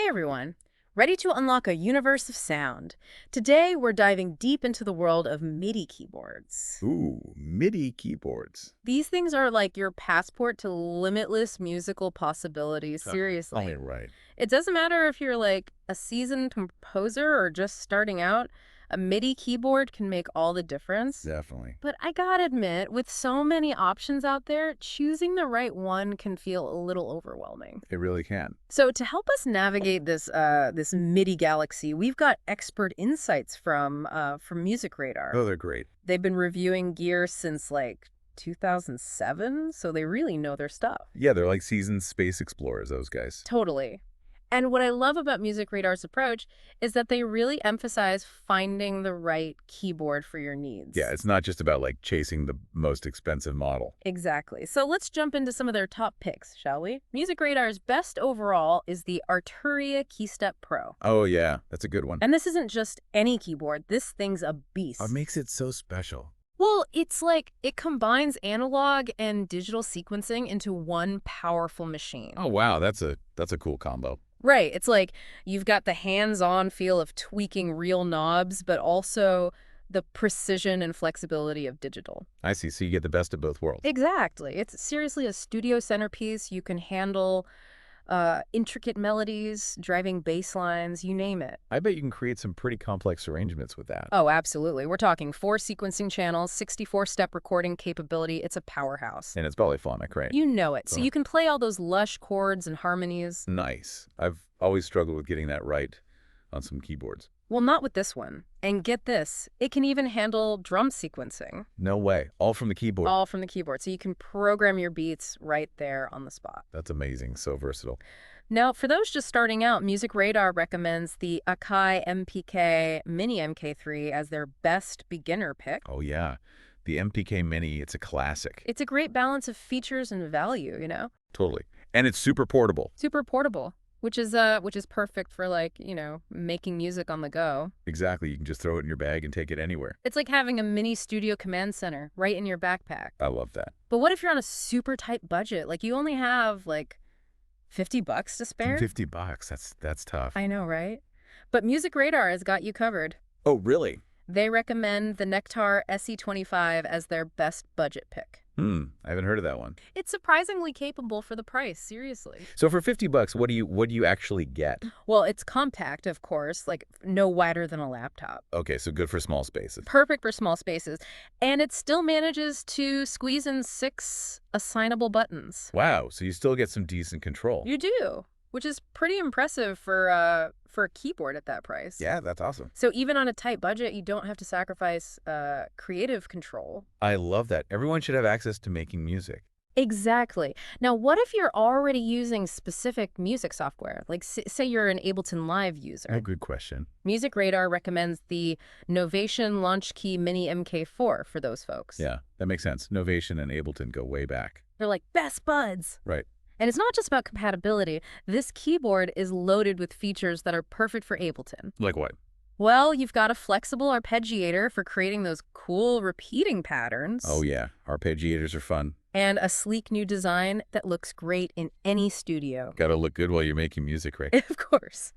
Hey everyone! Ready to unlock a universe of sound? Today we're diving deep into the world of MIDI keyboards. Ooh, MIDI keyboards. These things are like your passport to limitless musical possibilities, Tell me seriously. right. It doesn't matter if you're like a seasoned composer or just starting out, a MIDI keyboard can make all the difference. Definitely. But I gotta admit, with so many options out there, choosing the right one can feel a little overwhelming. It really can. So to help us navigate this MIDI galaxy, we've got expert insights from MusicRadar. Oh, they're great. They've been reviewing gear since like 2007, so they really know their stuff. Yeah, they're like seasoned space explorers, those guys. Totally. And what I love about MusicRadar's approach is that they really emphasize finding the right keyboard for your Yeah, needs. it's not just about like chasing the most expensive model. Exactly. So let's jump into some of their top picks, shall we? MusicRadar's best overall is the Arturia Keystep Pro. Oh, yeah, that's a good one. And this isn't just any keyboard. This thing's a What beast. makes it so special? Well, it's like it combines analog and digital sequencing into one powerful machine. Oh, wow, that's a cool combo. Right. It's like you've got the hands-on feel of tweaking real knobs, but also the precision and flexibility of digital. I see. So you get the best of both worlds. Exactly. It's seriously a studio centerpiece. You can handle intricate melodies, driving bass lines, you name it. I bet you can create some pretty complex arrangements with that. Oh, absolutely. We're talking 4 sequencing channels, 64-step recording capability. It's a powerhouse. And it's polyphonic, right? You know it. So Uh, you can play all those lush chords and harmonies. Nice. I've always struggled with getting that right on some keyboards. Well, not with this one. And get this, it can even handle drum sequencing, No way. All from the keyboard. all from the keyboard. So you can program your beats right there on the spot. That's amazing. So versatile. Now, for those just starting out, MusicRadar recommends the Akai MPK Mini Mk3 as their best beginner pick. Oh, yeah. The MPK Mini, it's a classic. It's a great balance of features and value, Totally. And it's super portable. Super portable, which is perfect for like, making music on the go. Exactly. You can just throw it in your bag and take it anywhere. It's like having a mini studio command center right in your backpack. I love that. But what if you're on a super tight budget? Like you only have like $50 to spare? $50. That's tough. I know, right? But MusicRadar has got you covered. Oh, really? They recommend the Nektar SE25 as their best budget pick. I haven't heard of that one. It's surprisingly capable for the price, seriously. So for $50, what do you actually get? Well, it's compact, of course, like no wider than a laptop. Okay, so good for small spaces. Perfect for small spaces. And it still manages to squeeze in 6 assignable buttons. Wow, so you still get some decent control. You do, which is pretty impressive for a keyboard at that price. Yeah, that's awesome. So even on a tight budget, you don't have to sacrifice creative control. I love that. Everyone should have access to making music. Exactly. Now, what if you're already using specific music software? Like, say you're an Ableton Live user. Oh, good question. MusicRadar recommends the Novation Launch Key Mini Mk4 for those folks. Yeah, that makes sense. Novation and Ableton go way back. They're like best buds. Right. And it's not just about compatibility. This keyboard is loaded with features that are perfect for Ableton. Like what? Well, you've got a flexible arpeggiator for creating those cool repeating patterns. Oh, yeah. Arpeggiators are fun. And a sleek new design that looks great in any studio. Got to look good while you're making music, right? Of course.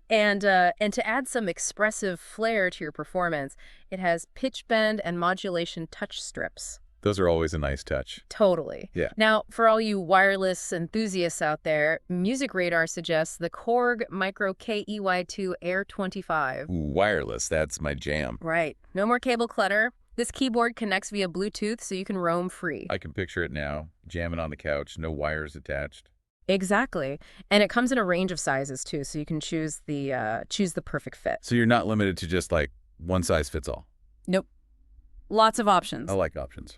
And to add some expressive flair to your performance, it has pitch bend and modulation touch strips. Those are always a nice touch. Totally. Yeah. Now, for all you wireless enthusiasts out there, MusicRadar suggests the Korg Micro KEY2 Air 25. Ooh, wireless, that's my jam. Right. No more cable clutter. This keyboard connects via Bluetooth, so you can roam free. I can picture it now, jamming on the couch, no wires attached. Exactly. And it comes in a range of sizes, too, so you can choose the perfect fit. So you're not limited to just like one size fits all. Nope. Lots of options. I like options.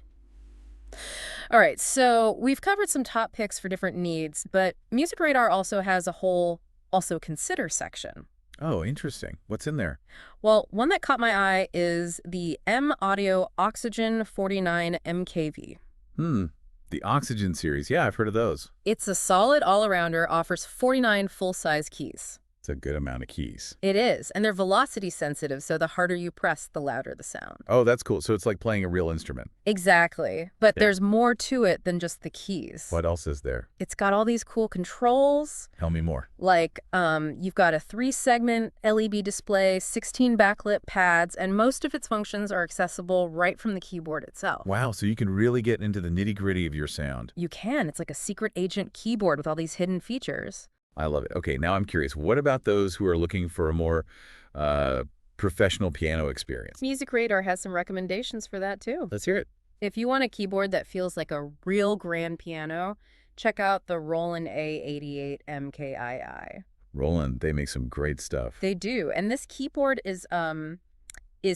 All right, so we've covered some top picks for different needs, but MusicRadar also has a whole also consider section. Oh, interesting. What's in there? Well, one that caught my eye is the M Audio Oxygen 49 MKV. The Oxygen series. Yeah, I've heard of those. It's a solid all-arounder, offers 49 full-size keys. It's a good amount of keys. It is, and they're velocity sensitive, so the harder you press, the louder the sound. Oh, that's cool. So it's like playing a real instrument. Exactly, but Yeah. there's more to it than just the keys. What else is there? It's got all these cool controls, Tell me more. like you've got a 3-segment LED display, 16 backlit pads, and most of its functions are accessible right from the keyboard itself. Wow, so you can really get into the nitty-gritty of your sound. You can. It's like a secret agent keyboard with all these hidden features. I love it. Okay, now I'm curious. What about those who are looking for a more professional piano experience? MusicRadar has some recommendations for that too. Let's hear it. If you want a keyboard that feels like a real grand piano, check out the Roland A88 MKII. Roland, they make some great stuff. They do, and this keyboard is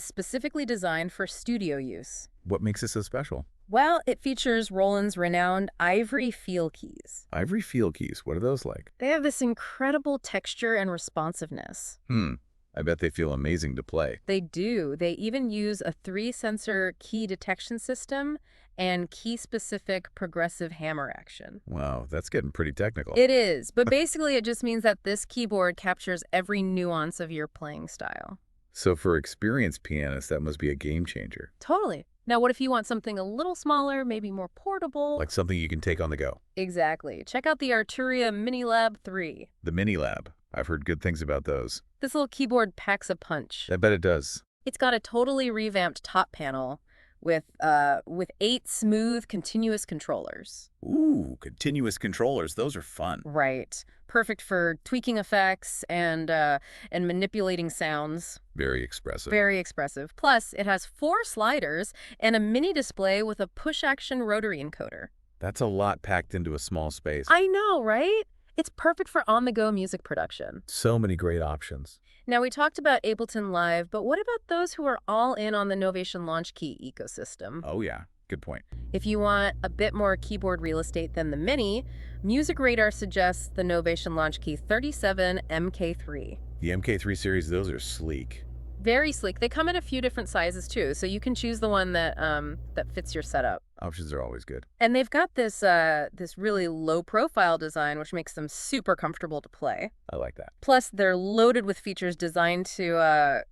specifically designed for studio use. What makes it so special? Well, it features Roland's renowned ivory feel keys. Ivory feel keys. What are those like? They have this incredible texture and responsiveness. I bet they feel amazing to play. They do. They even use a 3-sensor key detection system and key-specific progressive hammer action. Wow, that's getting pretty technical. It is, but basically it just means that this keyboard captures every nuance of your playing style. So for experienced pianists, that must be a game changer. Totally. Now, what if you want something a little smaller, maybe more portable? Like something you can take on the go. Exactly. Check out the Arturia Mini Mk3. The Mini Lab. I've heard good things about those. This little keyboard packs a punch. I bet it does. It's got a totally revamped top panel with 8 smooth, continuous controllers. Ooh, continuous controllers. Those are fun. Right. Perfect for tweaking effects and manipulating sounds. Very expressive. Very expressive. Plus, it has 4 sliders and a mini display with a push-action rotary encoder. That's a lot packed into a small space. I know, right? It's perfect for on-the-go music production. So many great options. Now, we talked about Ableton Live, but what about those who are all in on the Novation Launch Key ecosystem? Oh, yeah. Good point. If you want a bit more keyboard real estate than the Mini, MusicRadar suggests the Novation Launch Key 37 Mk3. The Mk3 series, those are sleek. Very sleek. They come in a few different sizes, too, so you can choose the one that fits your setup. Options are always good. And they've got this really low-profile design, which makes them super comfortable to play. I like that. Plus, they're loaded with features designed to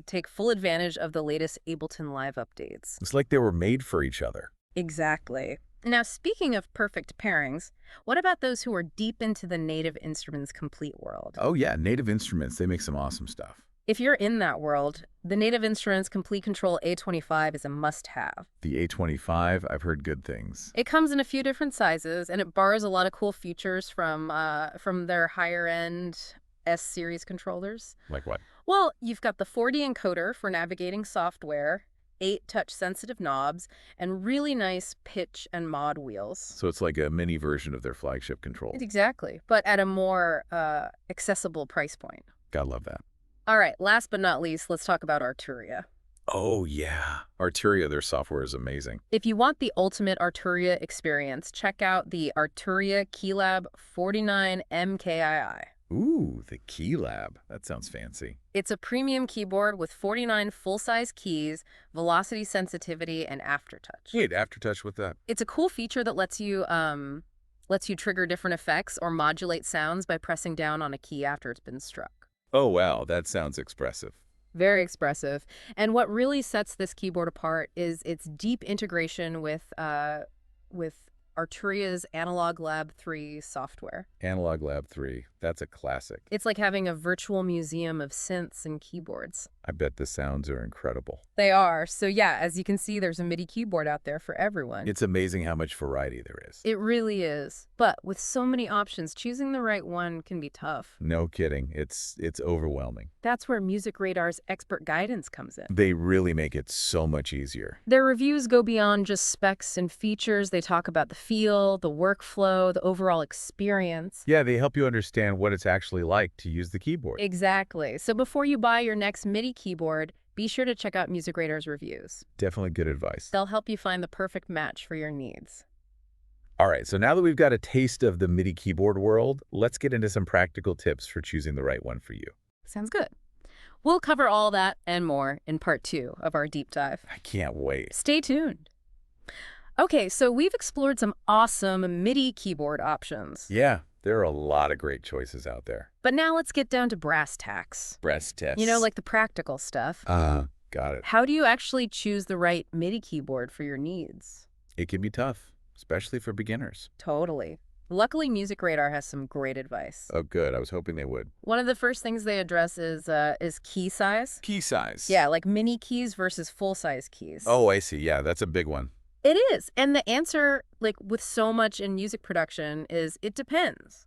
take full advantage of the latest Ableton Live updates. It's like they were made for each other. Exactly. Now, speaking of perfect pairings, what about those who are deep into the Native Instruments complete world? Oh, yeah. Native Instruments, they make some awesome stuff. If you're in that world, the Native Instruments Complete Control A25 is a must-have. The A25, I've heard good things. It comes in a few different sizes, and it borrows a lot of cool features from their higher-end S-series controllers. Like what? Well, you've got the 4D encoder for navigating software, 8 touch-sensitive knobs, and really nice pitch and mod wheels. So it's like a mini version of their flagship control. Exactly, but at a more accessible price point. Gotta love that. All right, last but not least, let's talk about Arturia. Oh, yeah. Arturia, their software is amazing. If you want the ultimate Arturia experience, check out the Arturia Keylab 49 MKII. Ooh, the Key Lab. That sounds fancy. It's a premium keyboard with 49 full-size keys, velocity sensitivity, and aftertouch. Wait, aftertouch with that? It's a cool feature that lets you trigger different effects or modulate sounds by pressing down on a key after it's been struck. Oh, wow. That sounds expressive. Very expressive. And what really sets this keyboard apart is its deep integration with Arturia's Analog Lab 3 software. Analog Lab 3. That's a classic. It's like having a virtual museum of synths and keyboards. I bet the sounds are incredible. They are. So yeah, as you can see, there's a MIDI keyboard out there for everyone. It's amazing how much variety there is. It really is. But with so many options, choosing the right one can be tough. No kidding. It's overwhelming. That's where MusicRadar's expert guidance comes in. They really make it so much easier. Their reviews go beyond just specs and features. They talk about the feel, the workflow, the overall experience. Yeah, they help you understand what it's actually like to use the keyboard. Exactly. So before you buy your next MIDI keyboard, be sure to check out MusicRadar's reviews. Definitely good advice. They'll help you find the perfect match for your needs. All right, so now that we've got a taste of the MIDI keyboard world, let's get into some practical tips for choosing the right one for you. Sounds good. We'll cover all that and more in part 2 of our deep dive. I can't wait. Stay tuned. Okay, so we've explored some awesome MIDI keyboard options. Yeah, There are a lot of great choices out there. But now let's get down to brass tacks. Breast tests. You know, like the practical stuff. Got it. How do you actually choose the right MIDI keyboard for your needs? It can be tough, especially for beginners. Totally. Luckily, MusicRadar has some great advice. Oh, good. I was hoping they would. One of the first things they address is key size. Key size. Yeah, like mini keys versus full-size keys. Oh, I see. Yeah, that's a big one. It is. And the answer, like with so much in music production, is it depends.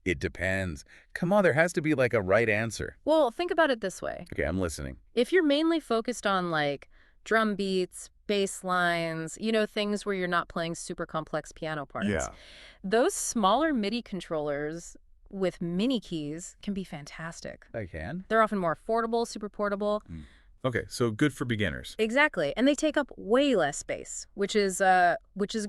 It depends. Come on, there has to be like a right answer. Well, think about it this way. Okay, I'm listening. If you're mainly focused on like drum beats, bass lines, you know, things where you're not playing super complex piano parts, those smaller MIDI controllers with mini keys can be fantastic. I can? They're often more affordable, super portable. Okay, so good for beginners. Exactly. And they take up way less space, which is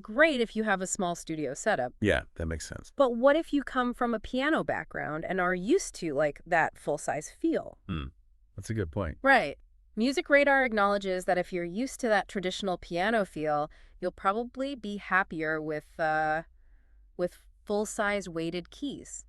great if you have a small studio setup. Yeah, that makes sense. But what if you come from a piano background and are used to like that full-size feel? That's a good point. Right. MusicRadar acknowledges that if you're used to that traditional piano feel, you'll probably be happier with full-size weighted keys.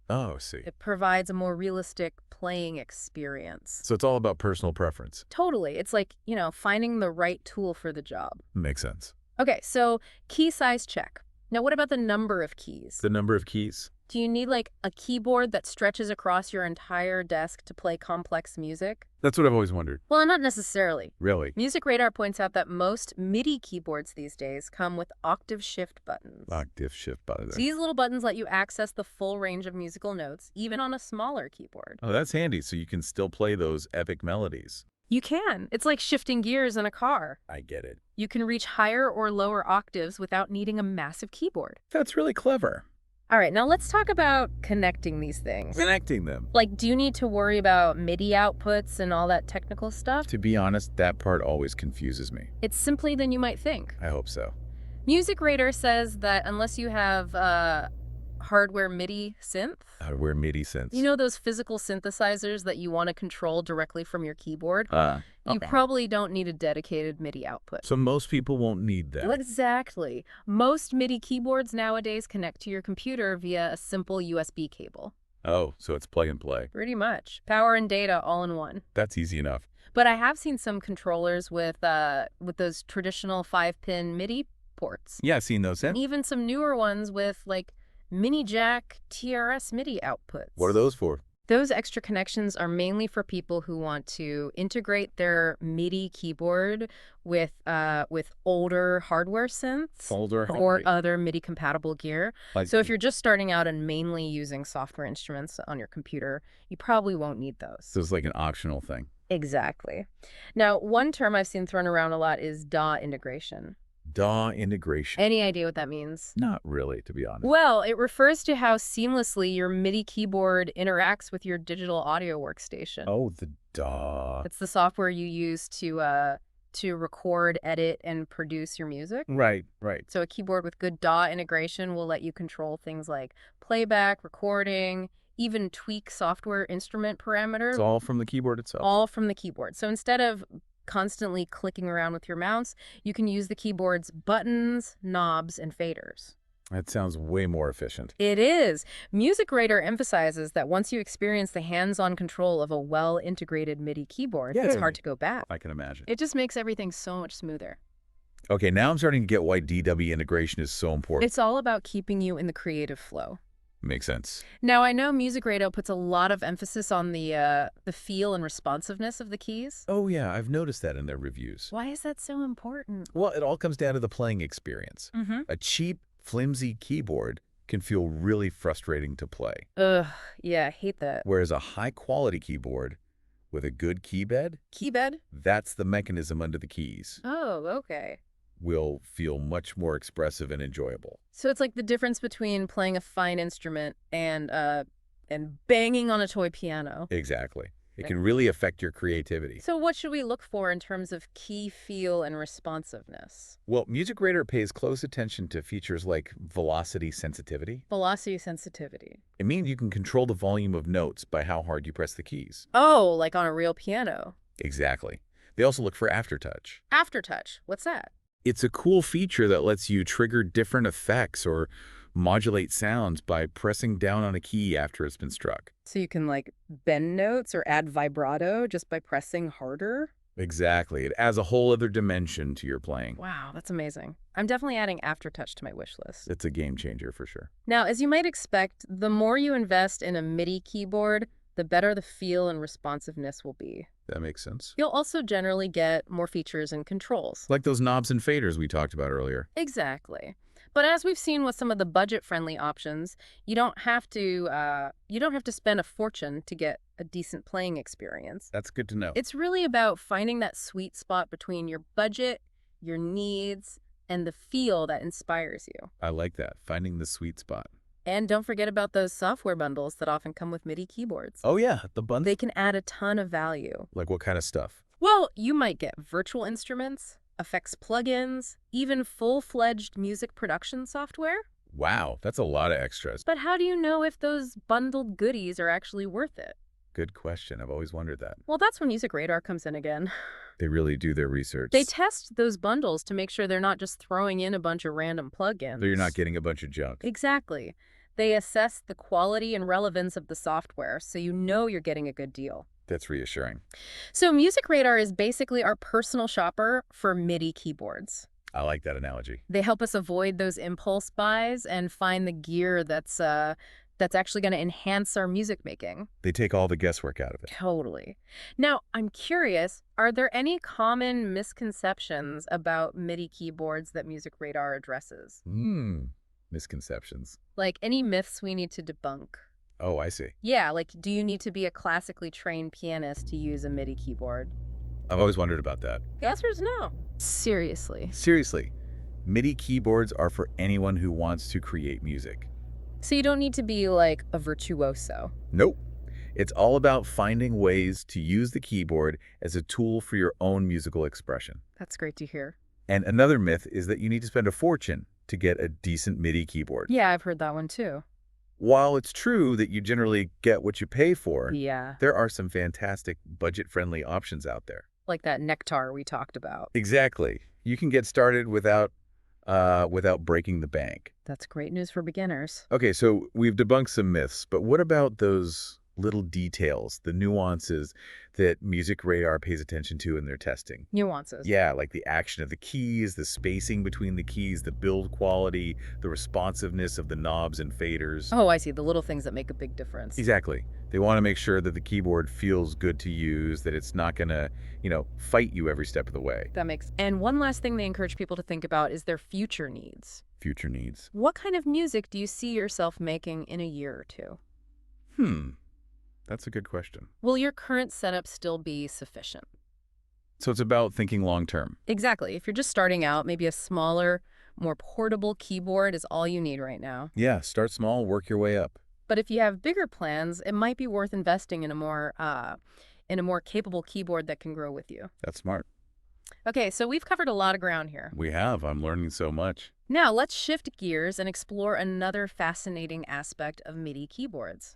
Oh, see. It provides a more realistic playing experience. So it's all about personal preference. Totally. It's like, you know, finding the right tool for the job. Makes sense. Okay, so key size check. Now, what about the number of keys? The number of keys? Do you need like a keyboard that stretches across your entire desk to play complex music? That's what I've always wondered. Well, not necessarily. Really? MusicRadar points out that most MIDI keyboards these days come with octave shift buttons. Octave shift button. These little buttons let you access the full range of musical notes, even on a smaller keyboard. Oh, that's handy, so you can still play those epic melodies. You can. It's like shifting gears in a car. I get it. You can reach higher or lower octaves without needing a massive keyboard. That's really clever. All right, now let's talk about connecting these things. Connecting them. Like, do you need to worry about MIDI outputs and all that technical stuff? To be honest, that part always confuses me. It's simpler than you might think. I hope so. MusicRadar says that unless you have hardware MIDI synth, Hardware MIDI synths. you know those physical synthesizers that you want to control directly from your keyboard? You probably don't need a dedicated MIDI output. So most people won't need that. Exactly. Most MIDI keyboards nowadays connect to your computer via a simple USB cable. Oh, so it's plug and play. Pretty much. Power and data all in one. That's easy enough. But I have seen some controllers with those traditional 5-pin MIDI ports. Yeah, I've seen those. And even some newer ones with like mini jack TRS MIDI outputs. What are those for? Those extra connections are mainly for people who want to integrate their MIDI keyboard with older hardware synths or other MIDI-compatible gear. So if you're just starting out and mainly using software instruments on your computer, you probably won't need those. So it's like an optional thing. Exactly. Now, one term I've seen thrown around a lot is DAW integration. DAW integration. Any idea what that means? Not really, to be honest. Well, it refers to how seamlessly your MIDI keyboard interacts with your digital audio workstation. Oh, the DAW. It's the software you use to record, edit, and produce your music. Right. So a keyboard with good DAW integration will let you control things like playback, recording, even tweak software instrument parameters. It's all from the keyboard itself. All from the keyboard. So instead of constantly clicking around with your mouse, you can use the keyboard's buttons, knobs, and faders. That sounds way more efficient. It is. MusicRadar emphasizes that once you experience the hands-on control of a well-integrated MIDI keyboard, it's hard to go back. I can imagine. It just makes everything so much smoother. Okay, now I'm starting to get why DW integration is so important. It's all about keeping you in the creative flow. Makes sense. Now, I know MusicRadar puts a lot of emphasis on the feel and responsiveness of the keys. Oh, yeah, I've noticed that in their reviews. Why is that so important? Well, it all comes down to the playing experience. A cheap, flimsy keyboard can feel really frustrating to play. Ugh, yeah, I hate that. Whereas a high-quality keyboard with a good keybed, that's the mechanism under the keys, Oh, okay. will feel much more expressive and enjoyable. So it's like the difference between playing a fine instrument and banging on a toy piano. Exactly. It can really affect your creativity. So what should we look for in terms of key feel and responsiveness? Well, MusicRadar pays close attention to features like velocity sensitivity. Velocity sensitivity. It means you can control the volume of notes by how hard you press the keys. Oh, like on a real piano. Exactly. They also look for aftertouch. Aftertouch. What's that? It's a cool feature that lets you trigger different effects or modulate sounds by pressing down on a key after it's been struck. So you can, like, bend notes or add vibrato just by pressing harder? Exactly. It adds a whole other dimension to your playing. Wow, that's amazing. I'm definitely adding Aftertouch to my wish list. It's a game changer for sure. Now, as you might expect, the more you invest in a MIDI keyboard, the better the feel and responsiveness will be. That makes sense. You'll also generally get more features and controls. Like those knobs and faders we talked about earlier. Exactly. But as we've seen with some of the budget-friendly options, you don't have to spend a fortune to get a decent playing experience. That's good to know. It's really about finding that sweet spot between your budget, your needs, and the feel that inspires you. I like that, finding the sweet spot. And don't forget about those software bundles that often come with MIDI keyboards. Oh yeah, the bundle. They can add a ton of value. Like what kind of stuff? Well, you might get virtual instruments, effects plugins, even full-fledged music production software. Wow, that's a lot of extras. But how do you know if those bundled goodies are actually worth it? Good question. I've always wondered that. Well, that's where MusicRadar comes in again. They really do their research. They test those bundles to make sure they're not just throwing in a bunch of random plugins. So you're not getting a bunch of junk. Exactly. They assess the quality and relevance of the software, so you know you're getting a good deal. That's reassuring. So MusicRadar is basically our personal shopper for MIDI keyboards. I like that analogy. They help us avoid those impulse buys and find the gear that's actually going to enhance our music making. They take all the guesswork out of it. Totally. Now, I'm curious, are there any common misconceptions about MIDI keyboards that MusicRadar addresses? Misconceptions. Like any myths we need to debunk? Oh, I see. Yeah, like, do you need to be a classically trained pianist to use a MIDI keyboard? I've always wondered about that. The answer is no. Seriously. Seriously, MIDI keyboards are for anyone who wants to create music. So you don't need to be like a virtuoso. Nope. It's all about finding ways to use the keyboard as a tool for your own musical expression. That's great to hear. And another myth is that you need to spend a fortune to get a decent MIDI keyboard. Yeah, I've heard that one too. While it's true that you generally get what you pay for, Yeah. there are some fantastic budget-friendly options out there. Like that Nektar we talked about. Exactly. You can get started without breaking the bank. That's great news for beginners. Okay, so we've debunked some myths, but what about those little details, the nuances that MusicRadar pays attention to in their testing? Nuances. Yeah, like the action of the keys, the spacing between the keys, the build quality, the responsiveness of the knobs and faders. Oh, I see. The little things that make a big difference. Exactly. They want to make sure that the keyboard feels good to use, that it's not going to, fight you every step of the way. That makes. And one last thing they encourage people to think about is their future needs. Future needs. What kind of music do you see yourself making in a year or two? That's a good question. Will your current setup still be sufficient? So it's about thinking long term. Exactly. If you're just starting out, maybe a smaller, more portable keyboard is all you need right now. Yeah, start small, work your way up. But if you have bigger plans, it might be worth investing in a more capable keyboard that can grow with you. That's smart. Okay, so we've covered a lot of ground here. We have. I'm learning so much. Now let's shift gears and explore another fascinating aspect of MIDI keyboards.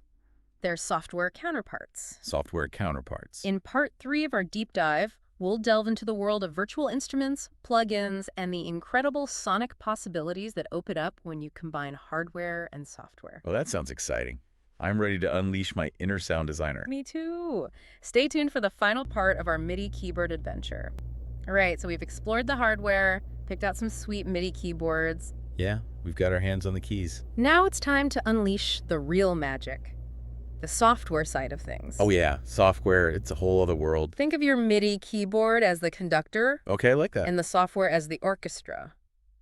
Their software counterparts. Software counterparts. In part 3 of our deep dive, we'll delve into the world of virtual instruments, plugins, and the incredible sonic possibilities that open up when you combine hardware and software. Well, that sounds exciting. I'm ready to unleash my inner sound designer. Me too. Stay tuned for the final part of our MIDI keyboard adventure. All right, so we've explored the hardware, picked out some sweet MIDI keyboards. Yeah, we've got our hands on the keys. Now it's time to unleash the real magic. The software side of things. Oh yeah, software, it's a whole other world. Think of your MIDI keyboard as the conductor. Okay, I like that. And the software as the orchestra.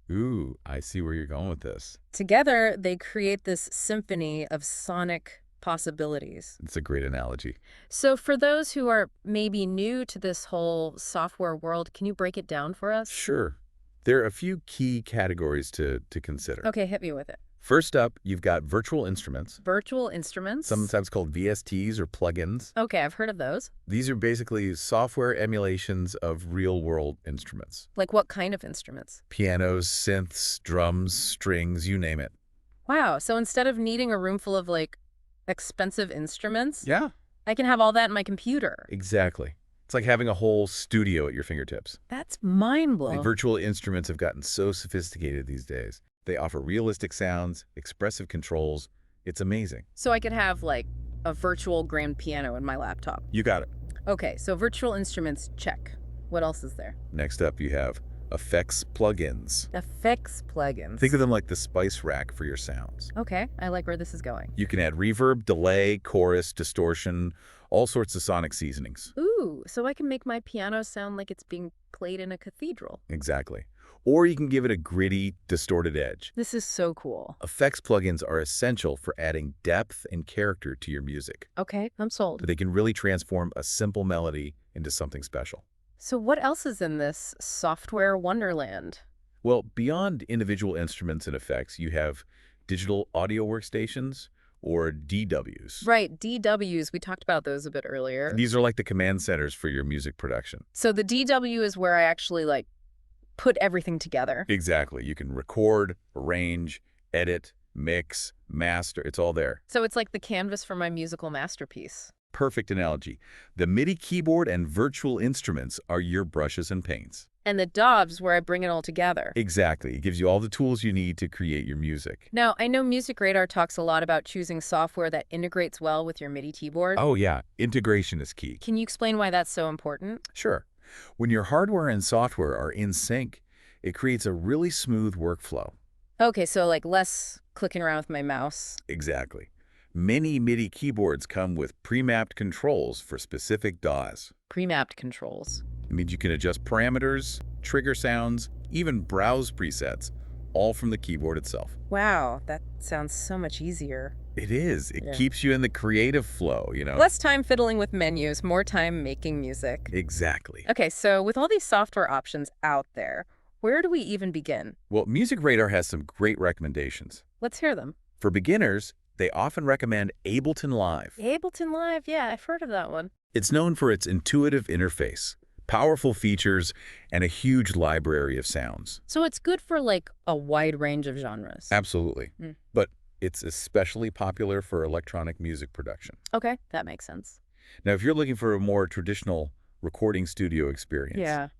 Ooh, I see where you're going with this. Together, they create this symphony of sonic possibilities. It's a great analogy. So for those who are maybe new to this whole software world, can you break it down for us? Sure. There are a few key categories to consider. Okay, hit me with it. First up, you've got virtual instruments. Virtual instruments? Sometimes called VSTs or plugins. Okay, I've heard of those. These are basically software emulations of real-world instruments. Like what kind of instruments? Pianos, synths, drums, strings, you name it. Wow, so instead of needing a room full of, expensive instruments, Yeah. I can have all that in my computer. Exactly. It's like having a whole studio at your fingertips. That's mind-blowing. Virtual instruments have gotten so sophisticated these days They offer realistic sounds, expressive controls. It's amazing. So I could have, like, a virtual grand piano in my laptop. You got it. Okay, so virtual instruments, check. What else is there? Next up, you have effects plugins. Effects plugins. Think of them like the spice rack for your sounds. Okay, I like where this is going. You can add reverb, delay, chorus, distortion, all sorts of sonic seasonings. Ooh, so I can make my piano sound like it's being played in a cathedral. Exactly. Or you can give it a gritty, distorted edge. This is so cool. Effects plugins are essential for adding depth and character to your music. Okay, I'm sold. They can really transform a simple melody into something special. So what else is in this software wonderland? Well, beyond individual instruments and effects, you have digital audio workstations, or DWs. Right, DWs. We talked about those a bit earlier. These are like the command centers for your music production. So the DW is where I actually, like, put everything together. Exactly. You can record, arrange, edit, mix, master. It's all there. So it's like the canvas for my musical masterpiece. Perfect analogy. The MIDI keyboard and virtual instruments are your brushes and paints. And the DAWs where I bring it all together. Exactly. It gives you all the tools you need to create your music. Now, I know MusicRadar talks a lot about choosing software that integrates well with your MIDI keyboard. Oh yeah, integration is key. Can you explain why that's so important? Sure. When your hardware and software are in sync, it creates a really smooth workflow. Okay, so like less clicking around with my mouse. Exactly. Many MIDI keyboards come with pre-mapped controls for specific DAWs. Pre-mapped controls. It means you can adjust parameters, trigger sounds, even browse presets, all from the keyboard itself. Wow, that sounds so much easier. It is. It keeps you in the creative flow, you know? Less time fiddling with menus, more time making music. Exactly. Okay, so with all these software options out there, where do we even begin? Well, MusicRadar has some great recommendations. Let's hear them. For beginners, they often recommend Ableton Live. Ableton Live, yeah, I've heard of that one. It's known for its intuitive interface, powerful features, and a huge library of sounds. So it's good for like a wide range of genres. Absolutely. But it's especially popular for electronic music production. Okay, that makes sense. Now, if you're looking for a more traditional recording studio experience,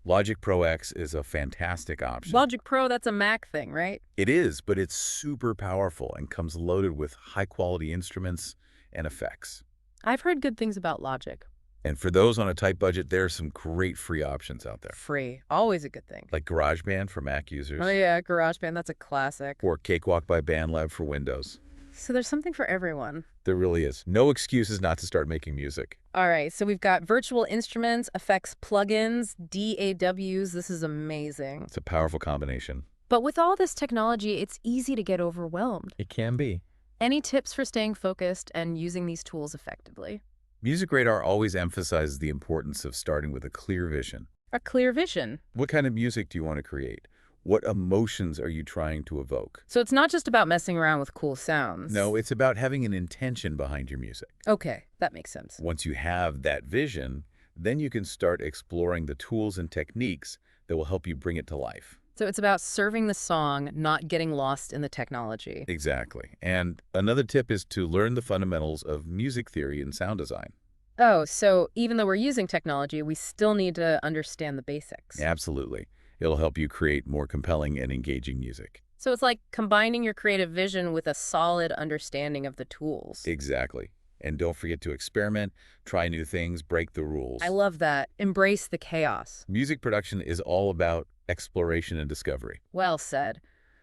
Logic Pro X is a fantastic option. Logic Pro, that's a Mac thing, right? It is, but it's super powerful and comes loaded with high-quality instruments and effects. I've heard good things about Logic. And for those on a tight budget, there are some great free options out there. Free, always a good thing. Like GarageBand for Mac users. Oh yeah, GarageBand, that's a classic. Or Cakewalk by BandLab for Windows. So there's something for everyone. There really is. No excuses not to start making music. All right, so we've got virtual instruments, effects plugins, DAWs. This is amazing. It's a powerful combination. But with all this technology, it's easy to get overwhelmed. It can be. Any tips for staying focused and using these tools effectively? MusicRadar always emphasizes the importance of starting with a clear vision. A clear vision. What kind of music do you want to create? What emotions are you trying to evoke? So it's not just about messing around with cool sounds. No, it's about having an intention behind your music. Okay, that makes sense. Once you have that vision, then you can start exploring the tools and techniques that will help you bring it to life. So it's about serving the song, not getting lost in the technology. Exactly. And another tip is to learn the fundamentals of music theory and sound design. Oh, so even though we're using technology, we still need to understand the basics. Absolutely. It'll help you create more compelling and engaging music. So it's like combining your creative vision with a solid understanding of the tools. Exactly. And don't forget to experiment, try new things, break the rules. I love that. Embrace the chaos. Music production is all about exploration and discovery. Well said.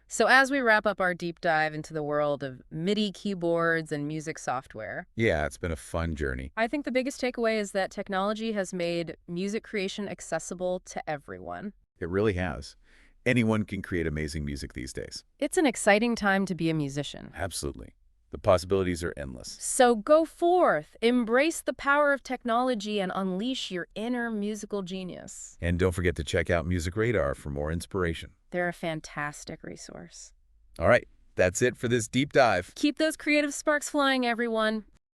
So as we wrap up our deep dive into the world of MIDI keyboards and music software, Yeah, it's been a fun journey. I think the biggest takeaway is that technology has made music creation accessible to everyone. It really has. Anyone can create amazing music these days. It's an exciting time to be a musician. Absolutely. The possibilities are endless. So go forth, embrace the power of technology, and unleash your inner musical genius. And don't forget to check out MusicRadar for more inspiration. They're a fantastic resource. All right, that's it for this deep dive. Keep those creative sparks flying, everyone.